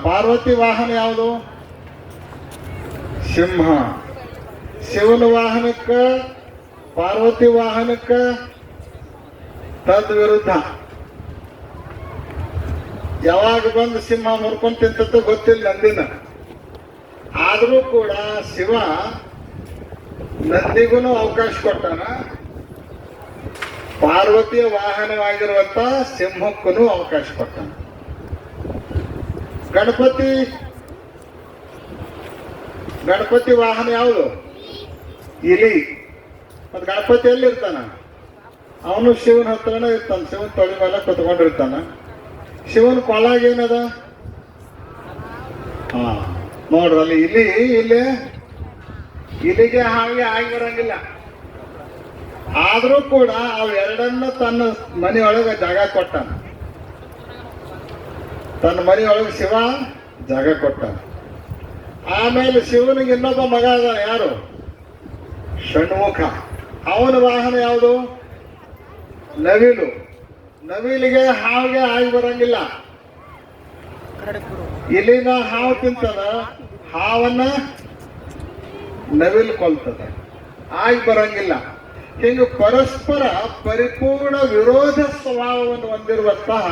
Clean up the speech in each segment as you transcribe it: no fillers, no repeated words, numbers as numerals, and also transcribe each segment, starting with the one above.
ಪಾರ್ವತಿ ವಾಹನ ಯಾವುದು? ಸಿಂಹ. ಶಿವನ ವಾಹನಕ್ಕ ಪಾರ್ವತಿ ವಾಹನಕ್ಕ ತದ್ ವಿರುದ್ಧ. ಯಾವಾಗ ಬಂದು ಸಿಂಹ ಮುರ್ಕೊಂಡ್ ತಿಂತದ್ದು ಗೊತ್ತಿಲ್ಲ ನಂದಿನ. ಆದ್ರೂ ಕೂಡ ಶಿವ ನಂದಿಗೂ ಅವಕಾಶ ಕೊಟ್ಟಾನ, ಪಾರ್ವತಿಯ ವಾಹನವಾಗಿರುವಂತ ಸಿಂಹಕ್ಕೂ ಅವಕಾಶ ಕೊಟ್ಟಾನ. ಗಣಪತಿ ವಾಹನ ಯಾವುದು? ಇಲಿ. ಮತ್ ಗಣಪತಿ ಎಲ್ಲಿರ್ತಾನ? ಅವನು ಶಿವನ ಹತ್ರನೇ ಇರ್ತಾನ, ಶಿವನ ತೊಳಿ ಮೇಲೆ ಕುತ್ಕೊಂಡಿರ್ತಾನ. ಶಿವನ ಕೊಳಾಗ ಏನದ? ನೋಡ್ರಿ ಅಲ್ಲಿ ಇಲ್ಲಿ ಇಲಿಗೆ ಹಾಗೆ ಆಗಿ ಬರಂಗಿಲ್ಲ. ಆದ್ರೂ ಕೂಡ ಅವೆರಡನ್ನ ತನ್ನ ಮನೆಯೊಳಗೆ ಜಾಗ ಕೊಟ್ಟಾನ. ತನ್ನ ಮನೆಯೊಳಗೆ ಶಿವ ಜಾಗ ಕೊಟ್ಟಾನ. ಆಮೇಲೆ ಶಿವನಿಗೆ ಇನ್ನೊಬ್ಬ ಮಗ ಅದ, ಯಾರು? ಷಣ್ಮುಖ. ಅವನ ವಾಹನ ಯಾವುದು? ನವಿಲು. ನವಿಲಿಗೆ ಹಾವಿಗೆ ಆಗಿ ಬರಂಗಿಲ್ಲ. ಇಲ್ಲಿನ ಹಾವು ತಿಂತದ, ಹಾವನ್ನ ನವಿಲು ಕೊಲ್ತದ, ಆಗಿ ಬರಂಗಿಲ್ಲ. ಹಿಂಗ ಪರಸ್ಪರ ಪರಿಪೂರ್ಣ ವಿರೋಧ ಸ್ವಭಾವವನ್ನು ಹೊಂದಿರುವಂತಹ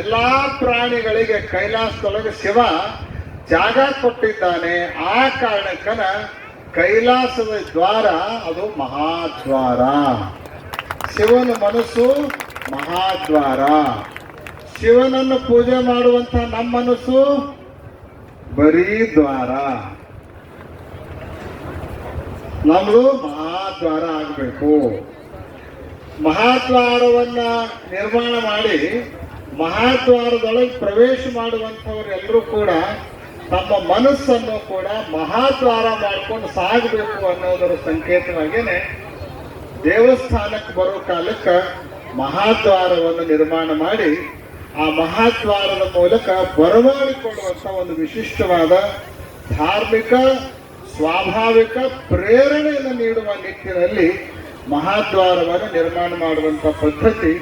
ಎಲ್ಲಾ ಪ್ರಾಣಿಗಳಿಗೆ ಕೈಲಾಸದೊಳಗೆ ಶಿವ ಜಾಗ ಕೊಟ್ಟಿದ್ದಾನೆ. ಆ ಕಾರಣಕ್ಕನ ಕೈಲಾಸದ ದ್ವಾರ ಅದು ಮಹಾದ್ವಾರ. ಶಿವನ ಮನಸ್ಸು ಮಹಾದ್ವಾರ. ಶಿವನನ್ನು ಪೂಜೆ ಮಾಡುವಂತ ನಮ್ಮ ಮನಸ್ಸು ಬರೀ ದ್ವಾರ. ನಮ್ದು ಮಹಾದ್ವಾರ ಆಗಬೇಕು. ಮಹಾದ್ವಾರವನ್ನ ನಿರ್ಮಾಣ ಮಾಡಿ ಮಹಾದ್ವಾರದೊಳಗೆ ಪ್ರವೇಶ ಮಾಡುವಂಥವರೆಲ್ಲರೂ ಕೂಡ ತಮ್ಮ ಮನಸ್ಸನ್ನು ಕೂಡ ಮಹಾದ್ವಾರ ಮಾಡ್ಕೊಂಡು ಸಾಗಬೇಕು ಅನ್ನೋದರ ಸಂಕೇತವಾಗಿಯೇ ದೇವಸ್ಥಾನಕ್ಕೆ ಬರೋ ಕಾಲಕ್ಕೆ ಮಹಾದ್ವಾರವನ್ನು ನಿರ್ಮಾಣ ಮಾಡಿ ಆ ಮಹಾದ್ವಾರದ ಮೂಲಕ ಬರಮಾಡಿಕೊಳ್ಳುವಂಥ ಒಂದು ವಿಶಿಷ್ಟವಾದ ಧಾರ್ಮಿಕ ಸ್ವಾಭಾವಿಕ ಪ್ರೇರಣೆಯನ್ನು ನೀಡುವ ನಿಟ್ಟಿನಲ್ಲಿ ಮಹಾದ್ವಾರವನ್ನು ನಿರ್ಮಾಣ ಮಾಡುವಂಥ ಪದ್ಧತಿ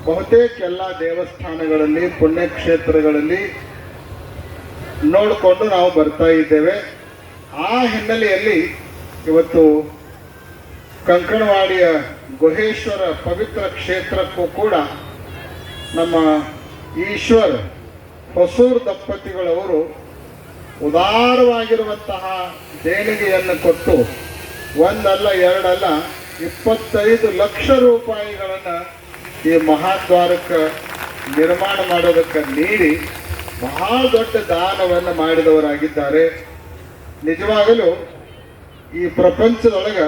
ಬಹುತೇಕ ಎಲ್ಲ ದೇವಸ್ಥಾನಗಳಲ್ಲಿ ಪುಣ್ಯಕ್ಷೇತ್ರಗಳಲ್ಲಿ ನೋಡಿಕೊಂಡು ನಾವು ಬರ್ತಾ ಇದ್ದೇವೆ. ಆ ಹಿನ್ನೆಲೆಯಲ್ಲಿ ಇವತ್ತು ಕಂಕಣವಾಡಿಯ ಗುಹೇಶ್ವರ ಪವಿತ್ರ ಕ್ಷೇತ್ರಕ್ಕೂ ಕೂಡ ನಮ್ಮ ಈಶ್ವರ್ ಹೊಸೂರು ದಂಪತಿಗಳವರು ಉದಾರವಾಗಿರುವಂತಹ ದೇಣಿಗೆಯನ್ನು ಕೊಟ್ಟು ಒಂದಲ್ಲ ಎರಡಲ್ಲ 25 ಲಕ್ಷ ರೂಪಾಯಿಗಳನ್ನು ಈ ಮಹಾದ್ವಾರಕ್ಕೆ ನಿರ್ಮಾಣ ಮಾಡೋದಕ್ಕೆ ನೀಡಿ ಬಹಳ ದೊಡ್ಡ ದಾನವನ್ನು ಮಾಡಿದವರಾಗಿದ್ದಾರೆ. ನಿಜವಾಗಲೂ ಈ ಪ್ರಪಂಚದೊಳಗೆ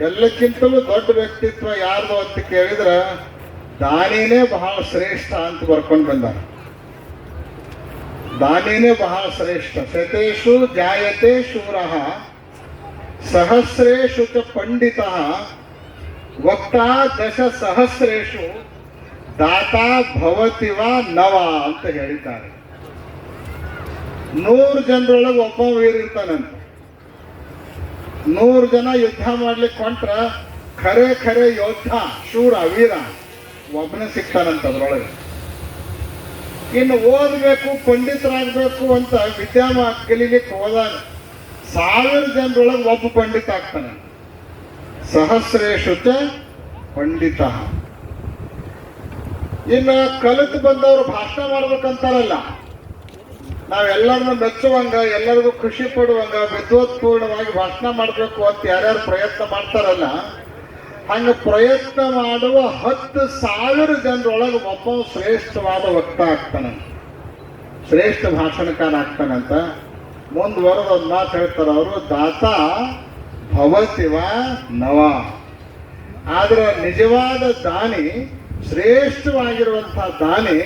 ಎಲ್ಲಕ್ಕಿಂತಲೂ ದೊಡ್ಡ ವ್ಯಕ್ತಿತ್ವ ಯಾರ್ದು ಅಂತ ಕೇಳಿದ್ರೆ ದಾನಿನೇ ಬಹಳ ಶ್ರೇಷ್ಠ ಅಂತ ಬರ್ಕೊಂಡು ಬಂದಾರ. ದಾನಿನೇ ಬಹಳ ಶ್ರೇಷ್ಠ. ಶತೇಷು ಜಾಯತೆ ಶೂರಃ ಸಹಸ್ರೇಷು ಚ ಪಂಡಿತಃ ವಕ್ತಾ ದಶ ಸಹಸ್ರೇಷು ದಾತಾ ಭವತಿವ ನವ ಅಂತ ಹೇಳಿದ್ದಾರೆ. 100 ಜನರೊಳಗೆ ಒಬ್ಬ ವೀರ ಇರ್ತಾನಂತ. 100 ಜನ ಯುದ್ಧ ಮಾಡ್ಲಿಕ್ಕೆ ಹೊಂಟ್ರ ಖರೆ ಯೋಧ ಶೂರ ವೀರ ಒಬ್ಬನೇ ಸಿಗ್ತಾನಂತ ಅದ್ರೊಳಗೆ. ಇನ್ನು ಓದಬೇಕು ಪಂಡಿತರಾಗಬೇಕು ಅಂತ ಕಲೀಲಿಕ್ಕೆ ಹೋದಾಗ 1000 ಜನರೊಳಗೆ ಒಬ್ಬ ಪಂಡಿತ ಆಗ್ತಾನೆ. ಸಹಸ್ರೇಷು ಚ ಪಂಡಿತ. ಇನ್ನು ಕಲಿತು ಬಂದವರು ಭಾಷಣ ಮಾಡ್ಬೇಕಂತಾರಲ್ಲ, ನಾವೆಲ್ಲರನ್ನ ಮೆಚ್ಚುವಂಗ ಎಲ್ಲರಿಗೂ ಖುಷಿ ಪಡುವಂಗ ವಿದ್ವತ್ಪೂರ್ಣವಾಗಿ ಭಾಷಣ ಮಾಡಬೇಕು ಅಂತ ಯಾರ್ಯಾರು ಪ್ರಯತ್ನ ಮಾಡ್ತಾರಲ್ಲ, ಹಂಗ ಪ್ರಯತ್ನ ಮಾಡುವ 10,000 ಜನರೊಳಗೆ ಒಬ್ಬ ಶ್ರೇಷ್ಠವಾದ ವಕ್ತ ಆಗ್ತಾನೆ, ಶ್ರೇಷ್ಠ ಭಾಷಣಕಾರ ಆಗ್ತಾನಂತ. ಮುಂದುವರೆದ ಒಂದು ಮಾತು ಹೇಳ್ತಾರ ಅವರು, ದಾತ ಭವತಿವ ನವ. ಆದ್ರೆ ನಿಜವಾದ ದಾನಿ, ಶ್ರೇಷ್ಠವಾಗಿರುವಂತಹ ದಾನಿ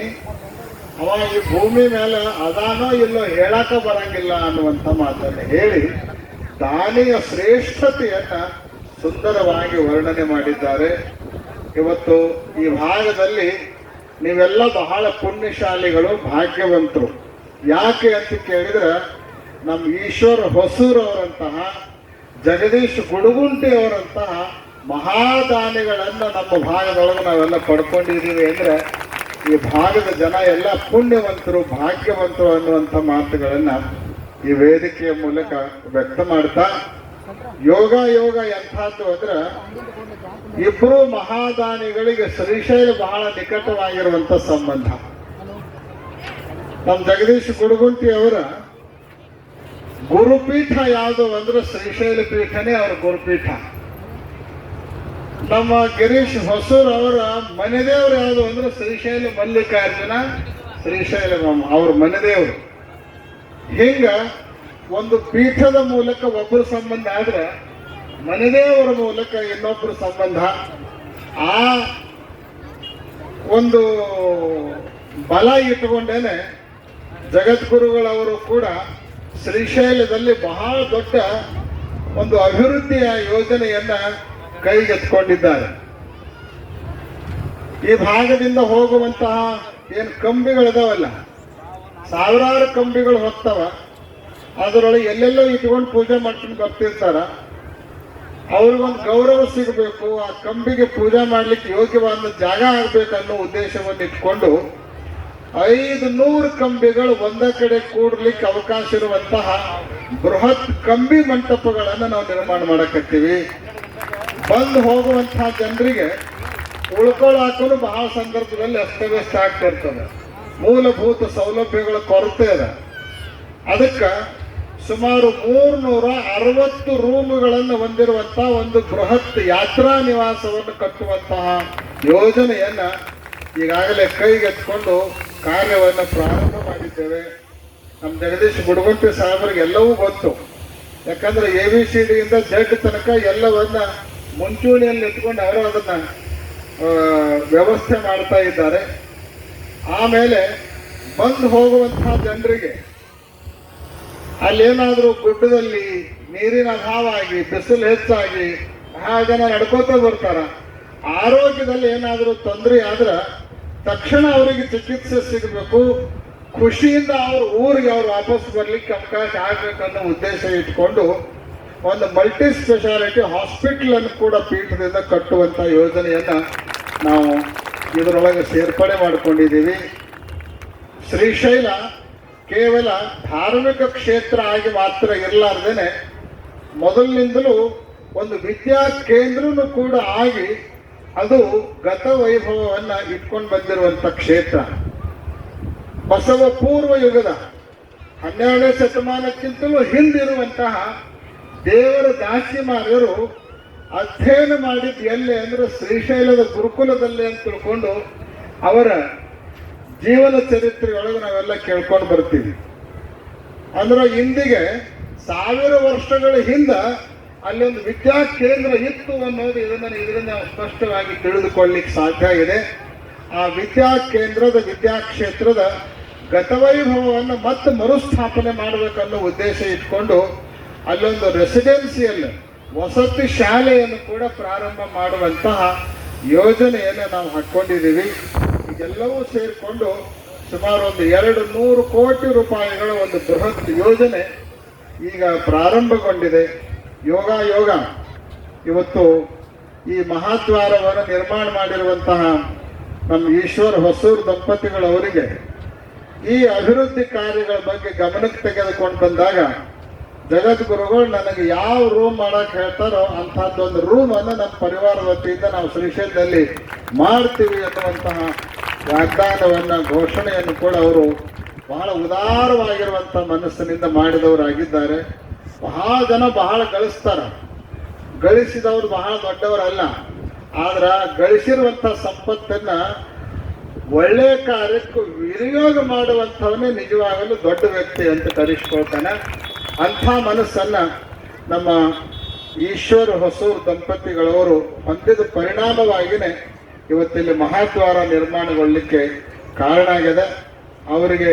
ಅವ ಈ ಭೂಮಿ ಮೇಲೆ ಅದಾನೋ ಇಲ್ಲೋ ಹೇಳಕ ಬರಂಗಿಲ್ಲ ಅನ್ನುವಂಥ ಮಾತನ್ನು ಹೇಳಿ ದಾನಿಯ ಶ್ರೇಷ್ಠತೆಯನ್ನ ಸುಂದರವಾಗಿ ವರ್ಣನೆ ಮಾಡಿದ್ದಾರೆ. ಇವತ್ತು ಈ ಭಾಗದಲ್ಲಿ ನೀವೆಲ್ಲ ಬಹಳ ಪುಣ್ಯಶಾಲಿಗಳು, ಭಾಗ್ಯವಂತರು. ಯಾಕೆ ಅಂತ ಕೇಳಿದ್ರೆ ನಮ್ಮ ಈಶ್ವರ ಹೊಸೂರವರಂತಹ, ಜಗದೀಶ್ ಗುಡುಗುಂಟಿ ಅವರಂತಹ ಮಹಾದಾನಿಗಳನ್ನು ನಮ್ಮ ಭಾಗದೊಳಗೆ ನಾವೆಲ್ಲ ಪಡ್ಕೊಂಡಿದ್ದೀವಿ ಅಂದರೆ ಈ ಭಾಗದ ಜನ ಎಲ್ಲ ಪುಣ್ಯವಂತರು, ಭಾಗ್ಯವಂತರು ಅನ್ನುವಂಥ ಮಾತುಗಳನ್ನ ಈ ವೇದಿಕೆಯ ಮೂಲಕ ವ್ಯಕ್ತ ಮಾಡ್ತಾ, ಯೋಗ ಎಂಥದ್ದು ಅಂದ್ರೆ ಇಬ್ರು ಮಹಾದಾನಿಗಳಿಗೆ ಶ್ರೀಶೈಲ ಬಹಳ ನಿಕಟವಾಗಿರುವಂತ ಸಂಬಂಧ. ನಮ್ಮ ಜಗದೀಶ್ ಗುಡುಗುಂಟಿ ಅವರ ಗುರುಪೀಠ ಯಾವುದು ಅಂದ್ರೆ ಶ್ರೀಶೈಲ ಪೀಠನೇ ಅವರ ಗುರುಪೀಠ. ನಮ್ಮ ಗಿರೀಶ್ ಹೊಸೂರ್ ಅವರ ಮನೆದೇವರು ಯಾವುದು ಅಂದ್ರೆ ಶ್ರೀಶೈಲ ಮಲ್ಲಿಕಾರ್ಜುನ, ಶ್ರೀಶೈಲ ಅವ್ರ ಮನೆದೇವರು. ಹಿಂಗ ಒಂದು ಪೀಠದ ಮೂಲಕ ಒಬ್ಬರು ಸಂಬಂಧ ಆದ್ರೆ ಮನೆದೇವರ ಮೂಲಕ ಇನ್ನೊಬ್ಬರು ಸಂಬಂಧ. ಆ ಒಂದು ಬಲ ಇಟ್ಟುಕೊಂಡೇನೆ ಜಗದ್ಗುರುಗಳವರು ಕೂಡ ಶ್ರೀಶೈಲದಲ್ಲಿ ಬಹಳ ದೊಡ್ಡ ಒಂದು ಅಭಿವೃದ್ಧಿಯ ಯೋಜನೆಯನ್ನ ಕೈಗೆತ್ತಿಕೊಂಡಿದ್ದಾರೆ. ಈ ಭಾಗದಿಂದ ಹೋಗುವಂತಹ ಏನು ಕಂಬಿಗಳಿದಾವಲ್ಲ, ಸಾವಿರಾರು ಕಂಬಿಗಳು ಹೋಗ್ತಾವ. ಅದರೊಳಗೆ ಎಲ್ಲೆಲ್ಲೋ ಇಟ್ಕೊಂಡು ಪೂಜೆ ಮಾಡ್ಕೊಂಡು ಬರ್ತಿರ್ತಾರ. ಅವ್ರಿಗೊಂದು ಗೌರವ ಸಿಗಬೇಕು, ಆ ಕಂಬಿಗೆ ಪೂಜೆ ಮಾಡ್ಲಿಕ್ಕೆ ಯೋಗ್ಯವಾದ ಜಾಗ ಆಗ್ಬೇಕು ಅನ್ನೋ ಉದ್ದೇಶವನ್ನು ಇಟ್ಕೊಂಡು 500 ಕಂಬಿಗಳು ಒಂದ ಕಡೆ ಕೂಡ್ಲಿಕ್ಕೆ ಅವಕಾಶ ಇರುವಂತಹ ಬೃಹತ್ ಕಂಬಿ ಮಂಟಪಗಳನ್ನು ನಾವು ನಿರ್ಮಾಣ ಮಾಡಕತ್ತೀವಿ. ಬಂದು ಹೋಗುವಂತಹ ಜನರಿಗೆ ಉಳ್ಕೊಳ್ಳಾಕಲು ಬಹಳ ಸಂದರ್ಭದಲ್ಲಿ ಅಸ್ತವ್ಯಸ್ತ ಆಗ್ತಿರ್ತದೆ. ಮೂಲಭೂತ ಸೌಲಭ್ಯಗಳ ಕೊರತೆ ಇದೆ. ಅದಕ್ಕೆ ಸುಮಾರು 360 ರೂಮುಗಳನ್ನು ಹೊಂದಿರುವಂತಹ ಒಂದು ಬೃಹತ್ ಯಾತ್ರಾ ನಿವಾಸವನ್ನು ಕಟ್ಟುವಂತಹ ಯೋಜನೆಯನ್ನ ಈಗಾಗಲೇ ಕೈಗೆತ್ತಿಕೊಂಡು ಕಾರ್ಯವನ್ನು ಪ್ರಾರಂಭ ಮಾಡಿದ್ದೇವೆ. ನಮ್ಮ ಜಗದೀಶ್ ಗುಡುಗುಂಟಿ ಸಾಹೇಬರಿಗೆ ಎಲ್ಲವೂ ಗೊತ್ತು. ಯಾಕಂದ್ರೆ ABCD ಇಂದ ಜಡ್ ತನಕ ಎಲ್ಲವನ್ನ ಮುಂಚೂಣಿಯಲ್ಲಿ ಇಟ್ಕೊಂಡು ಅವರು ಅದನ್ನ ವ್ಯವಸ್ಥೆ ಮಾಡ್ತಾ ಇದ್ದಾರೆ. ಆಮೇಲೆ ಬಂದು ಹೋಗುವಂತಹ ಜನರಿಗೆ ಅಲ್ಲೇನಾದ್ರೂ ಗುಡ್ಡದಲ್ಲಿ ನೀರಿನ ಅಭಾವ ಆಗಿ, ಬಿಸಿಲು ಹೆಚ್ಚಾಗಿ ಬಹಳ ಜನ ನಡ್ಕೋತಾ ಬರ್ತಾರ. ಆರೋಗ್ಯದಲ್ಲಿ ಏನಾದರೂ ತೊಂದರೆ ಆದ್ರೆ ತಕ್ಷಣ ಅವರಿಗೆ ಚಿಕಿತ್ಸೆ ಸಿಗಬೇಕು, ಖುಷಿಯಿಂದ ಅವ್ರ ಊರಿಗೆ ಅವ್ರು ವಾಪಸ್ ಬರ್ಲಿಕ್ಕೆ ಅವಕಾಶ ಆಗ್ಬೇಕನ್ನೋ ಉದ್ದೇಶ ಇಟ್ಕೊಂಡು ಒಂದು ಮಲ್ಟಿ ಸ್ಪೆಷಾಲಿಟಿ ಹಾಸ್ಪಿಟಲ್ ಅನ್ನು ಕೂಡ ಪೀಠದಿಂದ ಕಟ್ಟುವಂತ ಯೋಜನೆಯನ್ನ ನಾವು ಇದರೊಳಗೆ ಸೇರ್ಪಡೆ ಮಾಡಿಕೊಂಡಿದ್ದೀವಿ. ಶ್ರೀಶೈಲ ಕೇವಲ ಧಾರ್ಮಿಕ ಕ್ಷೇತ್ರ ಆಗಿ ಮಾತ್ರ ಇರಲಾರ್ದೇನೆ ಮೊದಲಿನಿಂದಲೂ ಒಂದು ವಿದ್ಯಾ ಕೇಂದ್ರನೂ ಕೂಡ ಆಗಿ ಅದು ಗತ ವೈಭವವನ್ನ ಇಟ್ಕೊಂಡು ಬಂದಿರುವಂತ ಕ್ಷೇತ್ರ. ಬಸವ ಪೂರ್ವ ಯುಗದ 12ನೇ ಶತಮಾನಕ್ಕಿಂತಲೂ ಹಿಂದಿರುವಂತಹ ದೇವರ ದಾಸಿಮಾರ್ಯರು ಅಧ್ಯಯನ ಮಾಡಿದ್ದು ಎಲ್ಲಿ ಅಂದ್ರೆ ಶ್ರೀಶೈಲದ ಗುರುಕುಲದಲ್ಲಿ ಅಂತ ತಿಳ್ಕೊಂಡು ಅವರ ಜೀವನ ಚರಿತ್ರೆಯೊಳಗೆ ನಾವೆಲ್ಲ ಕೇಳ್ಕೊಂಡು ಬರ್ತೀವಿ. ಅಂದ್ರೆ ಇಂದಿಗೆ 1000 ವರ್ಷಗಳ ಹಿಂದೆ ಅಲ್ಲೊಂದು ವಿದ್ಯಾ ಕೇಂದ್ರ ಇತ್ತು ಅನ್ನೋದು ಇದರಿಂದ ನಾವು ಸ್ಪಷ್ಟವಾಗಿ ತಿಳಿದುಕೊಳ್ಳಿಕ್ಕೆ ಸಾಧ್ಯ ಇದೆ. ಆ ವಿದ್ಯಾ ಕೇಂದ್ರದ ವಿದ್ಯಾಕ್ಷೇತ್ರದ ಗತವೈಭವವನ್ನು ಮತ್ತೆ ಮರುಸ್ಥಾಪನೆ ಮಾಡಬೇಕನ್ನೋ ಉದ್ದೇಶ ಇಟ್ಕೊಂಡು ಅಲ್ಲೊಂದು ರೆಸಿಡೆನ್ಸಿಯಲ್ ವಸತಿ ಶಾಲೆಯನ್ನು ಕೂಡ ಪ್ರಾರಂಭ ಮಾಡುವಂತಹ ಯೋಜನೆಯನ್ನು ನಾವು ಹಾಕೊಂಡಿದ್ದೀವಿ. ಇದೆಲ್ಲವೂ ಸೇರಿಕೊಂಡು ಸುಮಾರು ಒಂದು 200 ಕೋಟಿ ರೂಪಾಯಿಗಳ ಒಂದು ಬೃಹತ್ ಯೋಜನೆ ಈಗ ಪ್ರಾರಂಭಗೊಂಡಿದೆ. ಯೋಗ ಇವತ್ತು ಈ ಮಹಾದ್ವಾರವನ್ನು ನಿರ್ಮಾಣ ಮಾಡಿರುವಂತಹ ನಮ್ಮ ಈಶ್ವರ್ ಹೊಸೂರ್ ದಂಪತಿಗಳವರಿಗೆ ಈ ಅಭಿವೃದ್ಧಿ ಕಾರ್ಯಗಳ ಬಗ್ಗೆ ಗಮನಕ್ಕೆ ತೆಗೆದುಕೊಂಡು ಬಂದಾಗ ಜಗದ್ಗುರುಗಳು ನನಗೆ ಯಾವ ರೂಮ್ ಮಾಡಕ್ ಹೇಳ್ತಾರೋ ಅಂಥದ್ದೊಂದು ರೂಮ್ ಅನ್ನು ನಮ್ಮ ಪರಿವಾರ ವತಿಯಿಂದ ನಾವು ಶ್ರೀಶೈಲದಲ್ಲಿ ಮಾಡ್ತೀವಿ ಅನ್ನುವಂತಹ ವಾಗ್ದಾನವನ್ನ ಘೋಷಣೆಯನ್ನು ಕೂಡ ಅವರು ಬಹಳ ಉದಾರವಾಗಿರುವಂತ ಮನಸ್ಸಿನಿಂದ ಮಾಡಿದವರಾಗಿದ್ದಾರೆ. ಬಹಳ ಜನ ಬಹಳ ಗಳಿಸಿದವರು ಬಹಳ ದೊಡ್ಡವರಲ್ಲ. ಆದ್ರ ಗಳಿಸಿರುವಂತ ಸಂಪತ್ತನ್ನ ಒಳ್ಳೆಯ ಕಾರ್ಯಕ್ಕೂ ವಿನಿಯೋಗ ಮಾಡುವಂಥವನ್ನೇ ನಿಜವಾಗಲೂ ದೊಡ್ಡ ವ್ಯಕ್ತಿ ಅಂತ ಕರೆಸ್ಕೊಳ್ತಾನೆ. ಅಂಥ ಮನಸ್ಸನ್ನ ನಮ್ಮ ಈಶ್ವರ ಹೊಸೂರ್ ದಂಪತಿಗಳವರು ಹೊಂದಿದ ಪರಿಣಾಮವಾಗಿನೇ ಇವತ್ತಿಲ್ಲಿ ಮಹಾದ್ವಾರ ನಿರ್ಮಾಣಗೊಳ್ಳಲಿಕ್ಕೆ ಕಾರಣ ಆಗಿದೆ. ಅವರಿಗೆ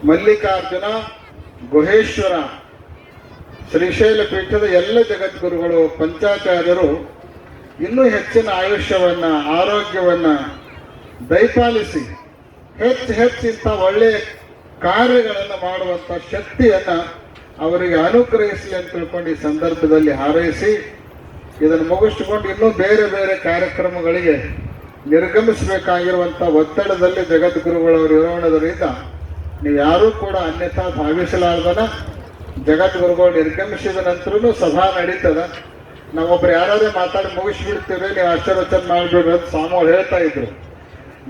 ಮಲ್ಲಿಕಾರ್ಜುನ, ಗುಹೇಶ್ವರ, ಶ್ರೀಶೈಲ ಪೀಠದ ಎಲ್ಲ ಜಗದ್ಗುರುಗಳು, ಪಂಚಾಚಾರ್ಯರು ಇನ್ನೂ ಹೆಚ್ಚಿನ ಆಯುಷ್ಯವನ್ನ, ಆರೋಗ್ಯವನ್ನ ದಯಪಾಲಿಸಿ ಹೆಚ್ಚಿಂತ ಒಳ್ಳೆಯ ಕಾರ್ಯಗಳನ್ನು ಮಾಡುವಂತ ಶಕ್ತಿಯನ್ನ ಅವರಿಗೆ ಅನುಗ್ರಹಿಸಲಿ ಅಂತ ತಿಳ್ಕೊಂಡು ಈ ಸಂದರ್ಭದಲ್ಲಿ ಹಾರೈಸಿ ಇದನ್ನು ಮುಗಿಸಿಕೊಂಡು ಇನ್ನೂ ಬೇರೆ ಬೇರೆ ಕಾರ್ಯಕ್ರಮಗಳಿಗೆ ನಿರ್ಗಮಿಸಬೇಕಾಗಿರುವಂಥ ಒತ್ತಡದಲ್ಲಿ ಜಗದ್ಗುರುಗಳವರು ಇರೋಣದರಿಂದ ನೀವು ಯಾರೂ ಕೂಡ ಅನ್ಯಥಾ ಭಾವಿಸಲಾರ್ದನ ಜಗದ್ಗುರುಗಳು ನಿರ್ಗಮಿಸಿದ ನಂತರನೂ ಸಭಾ ನಡೀತದ. ನಾವೊಬ್ರು ಯಾರೇ ಮಾತಾಡಿ ಮುಗಿಸ್ಬಿಡ್ತೀವಿ, ನೀವು ಆಶೀರ್ವಚನ ಮಾಡಿಬಿಡ್ರಿ ಅಂತ ಸ್ವಾಮಿಯವ್ರು ಹೇಳ್ತಾ ಇದ್ರು.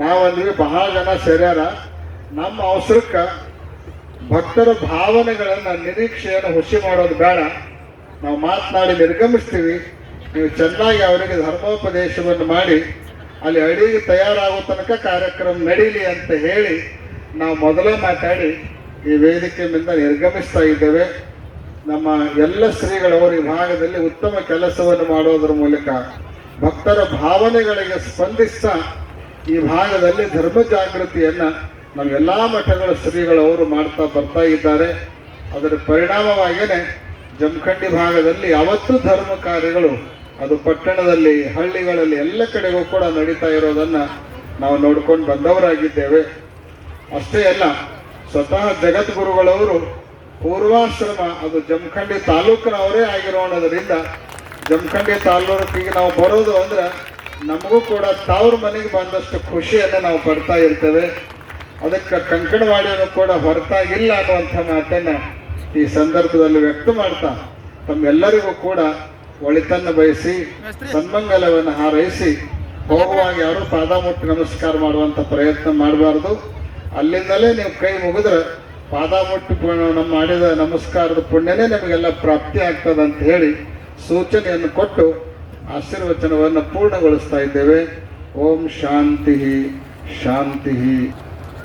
ನಾವಂದ್ವಿ ಬಹಳ ಜನ ಸೇರ್ಯಾರ, ನಮ್ಮ ಅವಸರಕ್ಕೆ ಭಕ್ತರ ಭಾವನೆಗಳನ್ನು ನಿರೀಕ್ಷೆಯನ್ನು ಹುಸಿ ಮಾಡೋದು ಬೇಡ, ನಾವು ಮಾತನಾಡಿ ನಿರ್ಗಮಿಸ್ತೀವಿ, ನೀವು ಚೆನ್ನಾಗಿ ಅವರಿಗೆ ಧರ್ಮೋಪದೇಶವನ್ನು ಮಾಡಿ ಅಲ್ಲಿ ಅಡಿಗೆ ತಯಾರಾಗೋ ತನಕ ಕಾರ್ಯಕ್ರಮ ನಡೀಲಿ ಅಂತ ಹೇಳಿ ನಾವು ಮೊದಲೇ ಮಾತಾಡಿ ಈ ವೇದಿಕೆ ಮೇಲೆ ನಿರ್ಗಮಿಸ್ತಾ ಇದ್ದೇವೆ. ನಮ್ಮ ಎಲ್ಲ ಶ್ರೀಗಳವರು ಈ ಭಾಗದಲ್ಲಿ ಉತ್ತಮ ಕೆಲಸವನ್ನು ಮಾಡೋದ್ರ ಮೂಲಕ ಭಕ್ತರ ಭಾವನೆಗಳಿಗೆ ಸ್ಪಂದಿಸ್ತಾ ಈ ಭಾಗದಲ್ಲಿ ಧರ್ಮ ಜಾಗೃತಿಯನ್ನು ನಮ್ಮ ಎಲ್ಲ ಮಠಗಳ ಶ್ರೀಗಳವರು ಮಾಡ್ತಾ ಬರ್ತಾ ಇದ್ದಾರೆ. ಅದರ ಪರಿಣಾಮವಾಗಿಯೇ ಜಮಖಂಡಿ ಭಾಗದಲ್ಲಿ ಯಾವತ್ತೂ ಧರ್ಮ ಕಾರ್ಯಗಳು ಅದು ಪಟ್ಟಣದಲ್ಲಿ, ಹಳ್ಳಿಗಳಲ್ಲಿ ಎಲ್ಲ ಕಡೆಗೂ ಕೂಡ ನಡೀತಾ ಇರೋದನ್ನು ನಾವು ನೋಡ್ಕೊಂಡು ಬಂದವರಾಗಿದ್ದೇವೆ. ಅಷ್ಟೇ ಅಲ್ಲ, ಸ್ವತಃ ಜಗದ್ಗುರುಗಳವರು ಪೂರ್ವಾಶ್ರಮ ಅದು ಜಮಖಂಡಿ ತಾಲೂಕಿನವರೇ ಆಗಿರೋಣದ್ರಿಂದ ಜಮಖಂಡಿ ತಾಲೂಕಿಗೆ ನಾವು ಬರೋದು ಅಂದ್ರೆ ನಮಗೂ ಕೂಡ ತವ್ರ ಮನೆಗೆ ಬಂದಷ್ಟು ಖುಷಿಯನ್ನು ನಾವು ಪಡ್ತಾ ಇರ್ತೇವೆ. ಅದಕ್ಕೆ ಕಂಕಣವಾಡಿಯನ್ನು ಕೂಡ ಹೊರತಾಗಿಲ್ಲ ಅನ್ನುವಂಥ ಮಾತನ್ನು ಈ ಸಂದರ್ಭದಲ್ಲಿ ವ್ಯಕ್ತ ಮಾಡ್ತಾ ತಮ್ಮೆಲ್ಲರಿಗೂ ಕೂಡ ಒಳಿತನ್ನು ಬಯಸಿ ಸನ್ಮಂಗಲವನ್ನು ಹಾರೈಸಿ ಹೋಗುವಾಗ ಯಾರು ಪಾದ ಮುಟ್ಟಿ ನಮಸ್ಕಾರ ಮಾಡುವಂಥ ಪ್ರಯತ್ನ ಮಾಡಬಾರ್ದು. ಅಲ್ಲಿಂದಲೇ ನೀವು ಕೈ ಮುಗಿದ್ರೆ ಪಾದ ಮುಟ್ಟಿ ನಮ್ಮ ಮಾಡಿದ ನಮಸ್ಕಾರದ ಪುಣ್ಯನೇ ನಮಗೆಲ್ಲ ಪ್ರಾಪ್ತಿ ಆಗ್ತದಂತ ಹೇಳಿ ಸೂಚನೆಯನ್ನು ಕೊಟ್ಟು ಆಶೀರ್ವಚನವನ್ನು ಪೂರ್ಣಗೊಳಿಸ್ತಾ ಇದ್ದೇವೆ. ಓಂ ಶಾಂತಿ ಶಾಂತಿ.